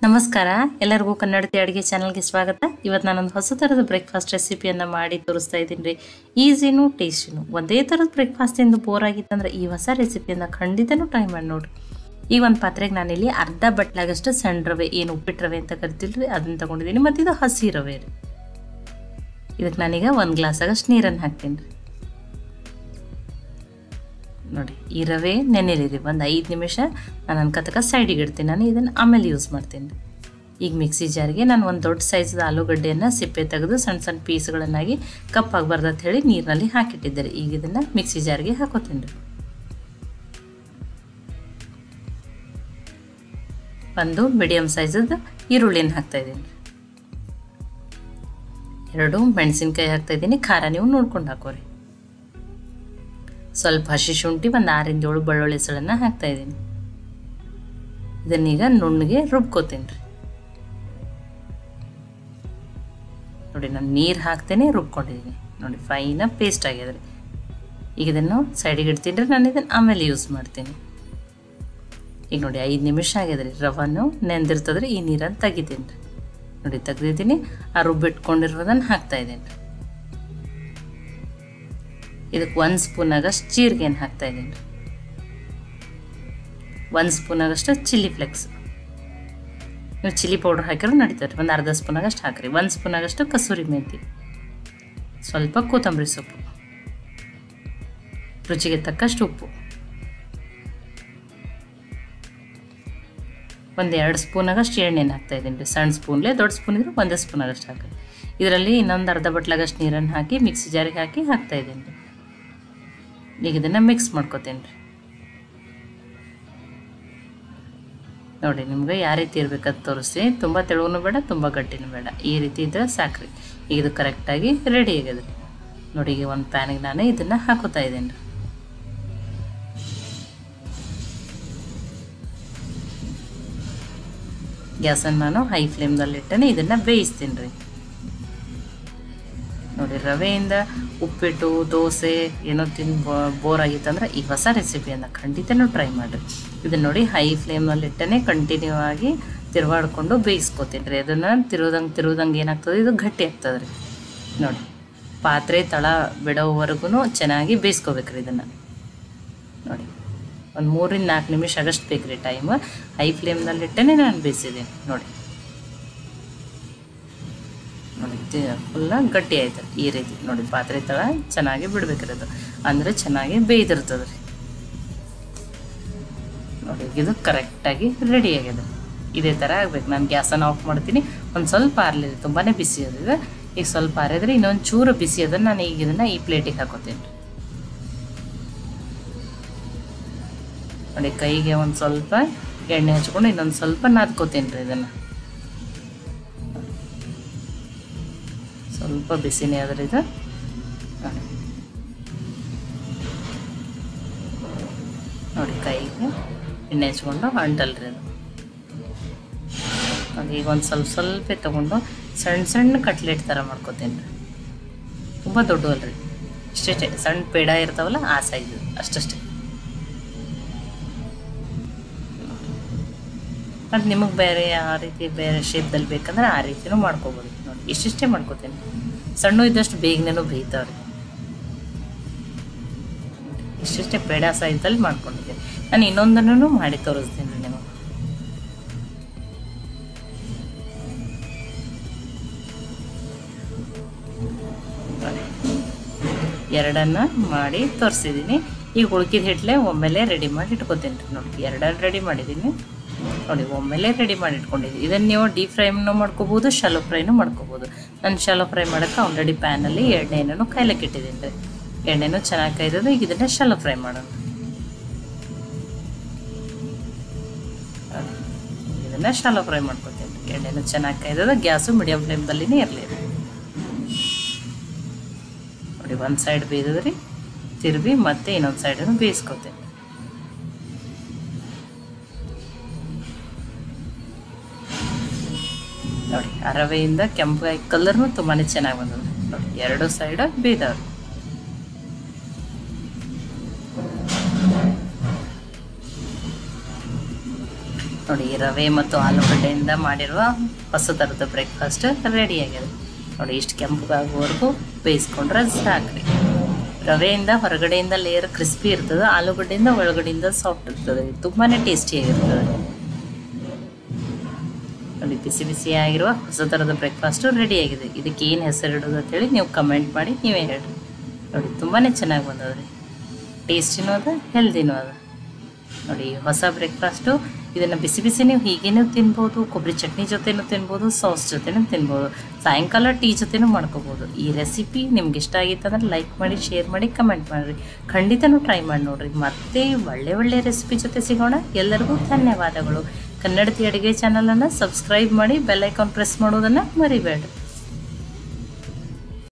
ನಮಸ್ಕಾರ ಎಲ್ಲರಿಗೂ ಕನ್ನಡತಿ ಅಡುಗೆ ಚಾನಲ್ಗೆ ಸ್ವಾಗತ. ಇವತ್ತು ನಾನೊಂದು ಹೊಸ ಥರದ ಬ್ರೇಕ್ಫಾಸ್ಟ್ ರೆಸಿಪಿಯನ್ನು ಮಾಡಿ ತೋರಿಸ್ತಾ ಇದ್ದೀನಿ ರೀ. ಈಸಿನೂ ಟೇಸ್ಟಿನೂ. ಒಂದೇ ಥರದ ಬ್ರೇಕ್ಫಾಸ್ಟ್ ತಿಂದು ಬೋರ್ ಆಗಿತ್ತಂದ್ರೆ ಈ ಹೊಸ ರೆಸಿಪಿಯನ್ನು ಖಂಡಿತನೂ ಟ್ರೈ ಮಾಡಿ ನೋಡಿರಿ. ಈ ಒಂದು ಪಾತ್ರೆಗೆ ನಾನಿಲ್ಲಿ ಅರ್ಧ ಬಟ್ಲಾಗಷ್ಟು ಸಣ್ಣ ರವೆ, ಏನು ಉಪ್ಪಿಟ್ಟು ರವೆ ಅಂತ ಕರಿತೀವಿ ರೀ, ಅದನ್ನು ತೊಗೊಂಡಿದ್ದೀನಿ. ಮತ್ತು ಇದು ಹಸಿ ರವೆ ರೀ. ಇದಕ್ಕೆ ನಾನೀಗ 1 ಗ್ಲಾಸ್ ಆಗಷ್ಟು ನೀರನ್ನು ಹಾಕ್ತೀನಿ ರೀ. ನೋಡಿ, ಈ ರವೆ ನೆನೆಲಿರಿ ಒಂದು 5 ನಿಮಿಷ. ನಾನು ಅನ್ಕತಕ್ಕ ಸೈಡಿಗೆ ಇಡ್ತೀನಿ. ನಾನು ಇದನ್ನು ಆಮೇಲೆ ಯೂಸ್ ಮಾಡ್ತೀನಿ. ಈಗ ಮಿಕ್ಸಿ ಜಾರಿಗೆ ನಾನು ಒಂದು ದೊಡ್ಡ ಸೈಜ್ದ ಆಲೂಗಡ್ಡೆಯನ್ನು ಸಿಪ್ಪೆ ತೆಗೆದು ಸಣ್ಣ ಸಣ್ಣ ಪೀಸ್ಗಳನ್ನಾಗಿ ಕಪ್ಪಾಗಬಾರ್ದು ಅಂತ ಹೇಳಿ ನೀರಿನಲ್ಲಿ ಹಾಕಿಟ್ಟಿದ್ದಾರೆ. ಈಗ ಇದನ್ನು ಮಿಕ್ಸಿ ಜಾರಿಗೆ ಹಾಕೋತೀನಿ ರೀ. ಒಂದು ಮೀಡಿಯಮ್ ಸೈಜದ ಈರುಳ್ಳಿನ ಹಾಕ್ತಾಯಿದ್ದೀನಿ. 2 ಮೆಣಸಿನ್ಕಾಯಿ ಹಾಕ್ತಾಯಿದ್ದೀನಿ. ಖಾರ ನೀವು ನೋಡ್ಕೊಂಡು ಹಾಕೋರಿ. ಸ್ವಲ್ಪ ಹಸಿ ಶುಂಠಿ, ಒಂದು 6 ಇಂದ 7 ಬೆಳ್ಳುಳ್ಳಿ ಹೆಸಳನ್ನು ಹಾಕ್ತಾಯಿದ್ದೀನಿ. ಇದನ್ನೀಗ ನುಣ್ಣಗೆ ರುಬ್ಕೋತೀನಿ ರೀ. ನೋಡಿ, ನಾನು ನೀರು ಹಾಕ್ತೇನೆ ರುಬ್ಕೊಂಡಿದ್ದೀನಿ. ನೋಡಿ, ಫೈನ ಪೇಸ್ಟ್ ಆಗ್ಯದ ರೀ. ಈಗ ಇದನ್ನು ಸೈಡಿಗೆ ಇಡ್ತೀನಿ ರೀ. ನಾನು ಇದನ್ನು ಆಮೇಲೆ ಯೂಸ್ ಮಾಡ್ತೀನಿ. ಈಗ ನೋಡಿ 5 ನಿಮಿಷ ಆಗ್ಯದ ರೀ. ರವನ್ನು ನೆಂದಿರ್ತದ್ರಿ. ಈ ನೀರನ್ನು ತೆಗಿತೀನಿ ರೀ. ನೋಡಿ, ತೆಗ್ದಿದ್ದೀನಿ. ಆ ರುಬ್ಬಿಟ್ಕೊಂಡಿರೋದನ್ನು ಹಾಕ್ತಾಯಿದ್ದೀನಿ ರೀ. ಇದಕ್ಕೆ 1 ಸ್ಪೂನ್ ಆಗಷ್ಟು ಜೀರಿಗೆಯನ್ನು ಹಾಕ್ತಾಯಿದ್ದೀನಿ ರೀ. 1 ಸ್ಪೂನ್ ಆಗಷ್ಟು ಚಿಲ್ಲಿ ಫ್ಲೇಕ್ಸ್. ನೀವು ಚಿಲ್ಲಿ ಪೌಡ್ರ್ ಹಾಕಿರೋ ನಡೀತಾರೆ ರೀ. ಒಂದು ಅರ್ಧ ಸ್ಪೂನ್ ಆಗಷ್ಟು ಹಾಕಿರಿ. 1 ಸ್ಪೂನ್ ಆಗಷ್ಟು ಕಸೂರಿ ಮೆಥಿ, ಸ್ವಲ್ಪ ಕೊತ್ತಂಬರಿ ಸೊಪ್ಪು, ರುಚಿಗೆ ತಕ್ಕಷ್ಟು ಉಪ್ಪು, ಒಂದು 2 ಸ್ಪೂನ್ ಆಗಷ್ಟು ಎಣ್ಣೆನ ಹಾಕ್ತಾಯಿದ್ದೀನಿ ರೀ. ಸಣ್ಣ ಸ್ಪೂನ್ಲೆ, ದೊಡ್ಡ ಸ್ಪೂನ್ ಇದ್ರೆ 1 ಸ್ಪೂನ್ ಆಗಷ್ಟು ಹಾಕಿ. ಇದರಲ್ಲಿ ಇನ್ನೊಂದು ಅರ್ಧ ಬಟ್ಲಾಗಷ್ಟು ನೀರನ್ನು ಹಾಕಿ ಮಿಕ್ಸಿ ಜಾರಿಗೆ ಹಾಕಿ ಹಾಕ್ತಾಯಿದ್ದೀನಿ ರೀ. ಈಗ ಇದನ್ನು ಮಿಕ್ಸ್ ಮಾಡ್ಕೋತೀನಿ ರೀ. ನೋಡಿ, ನಿಮ್ಗೆ ಯಾವ ರೀತಿ ಇರಬೇಕಂತ ತೋರಿಸ್ತೀನಿ. ತುಂಬ ತೆಳುವೂ ಬೇಡ, ತುಂಬ ಗಟ್ಟಿನೂ ಬೇಡ. ಈ ರೀತಿ ಇದ್ದರೆ ಸಾಕ್ರಿ. ಈಗ ಇದು ಕರೆಕ್ಟಾಗಿ ರೆಡಿ ಆಗಿದೆ. ನೋಡಿ, ಈಗ ಒಂದು ಪ್ಯಾನಿಗೆ ನಾನು ಇದನ್ನು ಹಾಕೋತಾ ಇದ್ದೀನಿ ರೀ. ಗ್ಯಾಸನ್ನು ನಾನು ಹೈ ಫ್ಲೇಮ್ದಲ್ಲಿಟ್ಟನೆ ಇದನ್ನು ಬೇಯಿಸ್ತೀನಿ ರೀ. ನೋಡಿ, ರವೆಯಿಂದ ಉಪ್ಪಿಟ್ಟು, ದೋಸೆ ಏನೋ ತಿಂದು ಬೋರ್ ಆಗಿತ್ತಂದ್ರೆ ಈ ಹೊಸ ರೆಸಿಪಿಯನ್ನು ಖಂಡಿತನೂ ಟ್ರೈ ಮಾಡಿರಿ. ಇದನ್ನು ನೋಡಿ, ಹೈ ಫ್ಲೇಮ್ನಲ್ಲಿಟ್ಟನೆ ಕಂಟಿನ್ಯೂ ಆಗಿ ತಿರುವಾಡ್ಕೊಂಡು ಬೇಯಿಸ್ಕೊತೀನಿ ರೀ. ಅದನ್ನು ತಿರುವುದಂಗೆ ಏನಾಗ್ತದೆ, ಇದು ಗಟ್ಟಿ ಆಗ್ತದೆ ರೀ. ನೋಡಿ, ಪಾತ್ರೆ ತಳ ಬಿಡೋವರೆಗೂ ಚೆನ್ನಾಗಿ ಬೇಯಿಸ್ಕೋಬೇಕ್ರಿ ಇದನ್ನು. ನೋಡಿ, ಒಂದು 3 ಇಂದ 4 ನಿಮಿಷ ಆಗಷ್ಟು ಬೇಕು ರೀ ಟೈಮ್. ಹೈ ಫ್ಲೇಮ್ನಲ್ಲಿಟ್ಟನೆ ನಾನು ಬೇಯಿಸಿದ್ದೀನಿ. ನೋಡಿ ನೋಡಿ, ಫುಲ್ಲ ಗಟ್ಟಿ ಆಯ್ತು ಈ ರೀತಿ. ನೋಡಿ, ಪಾತ್ರೆ ತಳ ಚೆನ್ನಾಗಿ ಬಿಡ್ಬೇಕ್ರಿ ಅದು, ಅಂದರೆ ಚೆನ್ನಾಗಿ ಬೇಯ್ದಿರ್ತದೆ ರೀ. ನೋಡಿ, ಇದು ಕರೆಕ್ಟಾಗಿ ರೆಡಿ ಆಗಿದೆ. ಇದೇ ಥರ ಆಗ್ಬೇಕು. ನಾನು ಗ್ಯಾಸನ್ನು ಆಫ್ ಮಾಡ್ತೀನಿ. ಒಂದು ಸ್ವಲ್ಪ ಆರಲಿದೆ, ತುಂಬಾ ಬಿಸಿ ಅದಿದೆ. ಈಗ ಸ್ವಲ್ಪ ಆರಿದ್ರೆ ಇನ್ನೊಂದು ಚೂರು ಬಿಸಿ ಅದನ್ನು ನಾನು ಈಗ ಇದನ್ನು ಈ ಪ್ಲೇಟಿಗೆ ಹಾಕೋತೀನಿ ರೀ. ನೋಡಿ, ಕೈಗೆ ಒಂದು ಸ್ವಲ್ಪ ಎಣ್ಣೆ ಹಚ್ಕೊಂಡು ಇನ್ನೊಂದು ಸ್ವಲ್ಪ ನಾದ್ಕೋತೀನಿ ರೀ. ಇದನ್ನು ಸ್ವಲ್ಪ ಬಿಸಿನೇ ಆದ್ರೆ ಇದು. ನೋಡಿ, ಕೈಗೆ ಎಣ್ಣೆ ಹಚ್ಕೊಂಡು ಅಂಟಲ್ರಿ ಅದು. ನೋಡಿ, ಈಗ ಒಂದು ಸ್ವಲ್ಪ ತೊಗೊಂಡು ಸಣ್ಣ ಕಟ್ಲೆಟ್ ಥರ ಮಾಡ್ಕೋತೀನಿ ರೀ. ತುಂಬ ದೊಡ್ಡವಲ್ರಿ, ಇಷ್ಟೇ ಸಣ್ಣ ಪೇಡ ಇರ್ತಾವಲ್ಲ ಆ ಸೈಜು ಅಷ್ಟೇ. ಮತ್ತು ನಿಮಗೆ ಬೇರೆ ಯಾವ ರೀತಿ ಬೇರೆ ಶೇಪ್ದಲ್ಲಿ ಬೇಕಂದ್ರೆ ಆ ರೀತಿಯೂ ಮಾಡ್ಕೋಬೋದು. ನೋಡಿ, ಇಷ್ಟಿಷ್ಟೇ ಮಾಡ್ಕೋತೀನಿ. ಸಣ್ಣ ಇದ್ದಷ್ಟು ಬೇಗನೇನು ಬೇಯ್ತಾವ್ರಿ. ಇಷ್ಟಿಷ್ಟೇ ಪೇಡ ಸೈಜಲ್ಲಿ ಮಾಡ್ಕೊಂಡಿದ್ದೀನಿ. ನಾನು ಇನ್ನೊಂದನ್ನು ಮಾಡಿ ತೋರಿಸ್ತೀನಿ ರೀ ನಿಮಗೆ. ಎರಡನ್ನು ಮಾಡಿ ತೋರಿಸಿದ್ದೀನಿ. ಈಗ ಉಳ್ಕಿದ ಹಿಟ್ಲೆ ಒಮ್ಮೆಲೆ ರೆಡಿ ಮಾಡಿ ಇಟ್ಕೋತೀನಿ ರೀ. ನೋಡಿ, 2 ರೆಡಿ ಮಾಡಿದ್ದೀನಿ. ನೋಡಿ, ಒಮ್ಮೆಲೆ ರೆಡಿ ಮಾಡಿ ಇಟ್ಕೊಂಡಿದ್ದೀನಿ. ಇದನ್ನು ನೀವು ಡೀಪ್ ಫ್ರೈನೂ ಮಾಡ್ಕೋಬೋದು, ಶಾಲೋ ಫ್ರೈನೂ ಮಾಡ್ಕೋಬೋದು. ನಾನು ಶಾಲೋ ಫ್ರೈ ಮಾಡೋಕ್ಕೆ ಆಲ್ರೆಡಿ ಪ್ಯಾನಲ್ಲಿ ಎಣ್ಣೆನೂ ಕಾಯ್ಲಕ್ಕೆ ಇಟ್ಟಿದ್ದೀನಿ ರೀ. ಎಣ್ಣೆನೂ ಚೆನ್ನಾಗಿ ಕಾಯ್ದದು. ಈಗ ಇದನ್ನು ಶಾಲೋ ಫ್ರೈ ಮಾಡೋಣ. ಇದನ್ನು ಶಾಲೋ ಫ್ರೈ ಮಾಡ್ಕೊತೀನಿ. ಎಣ್ಣೆನೂ ಚೆನ್ನಾಗಿ ಕಾಯ್ದದ. ಗ್ಯಾಸು ಮೀಡಿಯಮ್ ಫ್ಲೇಮ್ದಲ್ಲಿನೇ ಇರಲಿ. ನೋಡಿ, ಒಂದು ಸೈಡ್ ಬೇಯ್ದದ್ರಿ. ತಿರುವಿ ಮತ್ತೆ ಇನ್ನೊಂದು ಸೈಡನ್ನು ಬೇಯಿಸ್ಕೊತೀನಿ. ನೋಡಿ, ಆ ರವೆಯಿಂದ ಕೆಂಪಾಗಿ ಕಲರ್ನು ತುಂಬಾ ಚೆನ್ನಾಗಿ ಬಂದದ. ನೋಡಿ, 2 ಸೈಡ್ ಬೇಯ್ದವ್ರಿ. ನೋಡಿ ರವೆ ಮತ್ತು ಆಲೂಗಡ್ಡೆಯಿಂದ ಮಾಡಿರುವ ಹೊಸ ಥರದ ಬ್ರೇಕ್ಫಾಸ್ಟ್ ರೆಡಿಯಾಗಿದೆ ನೋಡಿ. ಇಷ್ಟು ಕೆಂಪಗಾಗುವವರೆಗೂ ಬೇಯಿಸ್ಕೊಂಡ್ರೆ ಸಾಕ್ರಿ. ರವೆಯಿಂದ ಹೊರಗಡೆಯಿಂದ ಲೇಯರ್ ಕ್ರಿಸ್ಪಿ ಇರ್ತದೆ, ಆಲೂಗಡ್ಡೆಯಿಂದ ಒಳಗಡೆಯಿಂದ ಸಾಫ್ಟ್ ಇರ್ತದೆ, ತುಂಬಾ ಟೇಸ್ಟಿಯಾಗಿರ್ತದೆ ನೋಡಿ. ಬಿಸಿ ಬಿಸಿಯಾಗಿರುವ ಹೊಸ ಥರದ ಬ್ರೇಕ್ಫಾಸ್ಟು ರೆಡಿಯಾಗಿದೆ. ಇದಕ್ಕೆ ಏನು ಹೆಸರಿಡೋದು ಅಂತೇಳಿ ನೀವು ಕಮೆಂಟ್ ಮಾಡಿ ನೀವೇ ಹೇಳಿ ನೋಡಿ. ತುಂಬಾ ಚೆನ್ನಾಗಿ ಬಂದದ್ರಿ, ಟೇಸ್ಟಿನೂ ಅದ, ಹೆಲ್ದಿನೂ ಅದ ನೋಡಿ. ಹೊಸ ಬ್ರೇಕ್ಫಾಸ್ಟು ಇದನ್ನು ಬಿಸಿ ಬಿಸಿ ನೀವು ಹೀಗೇನೂ ತಿನ್ಬೋದು, ಕೊಬ್ಬರಿ ಚಟ್ನಿ ಜೊತೆನೂ ತಿನ್ಬೋದು, ಸಾಸ್ ಜೊತೆನೂ ತಿನ್ಬೋದು, ಸಾಯಂಕಾಲ ಟೀ ಜೊತೆನೂ ಮಾಡ್ಕೋಬೋದು. ಈ ರೆಸಿಪಿ ನಿಮ್ಗೆ ಇಷ್ಟ ಆಗಿತ್ತಂದ್ರೆ ಲೈಕ್ ಮಾಡಿ, ಶೇರ್ ಮಾಡಿ, ಕಮೆಂಟ್ ಮಾಡಿರಿ. ಖಂಡಿತನೂ ಟ್ರೈ ಮಾಡಿ ನೋಡಿರಿ. ಮತ್ತೆ ಒಳ್ಳೆ ರೆಸಿಪಿ ಜೊತೆ ಸಿಗೋಣ. ಎಲ್ಲರಿಗೂ ಧನ್ಯವಾದಗಳು. ಕನ್ನಡತಿ ಅಡುಗೆ ಚಾನಲನ್ನು ಸಬ್ಸ್ಕ್ರೈಬ್ ಮಾಡಿ, ಬೆಲ್ ಐಕಾನ್ ಪ್ರೆಸ್ ಮಾಡೋದನ್ನು ಮರಿಬೇಡಿ.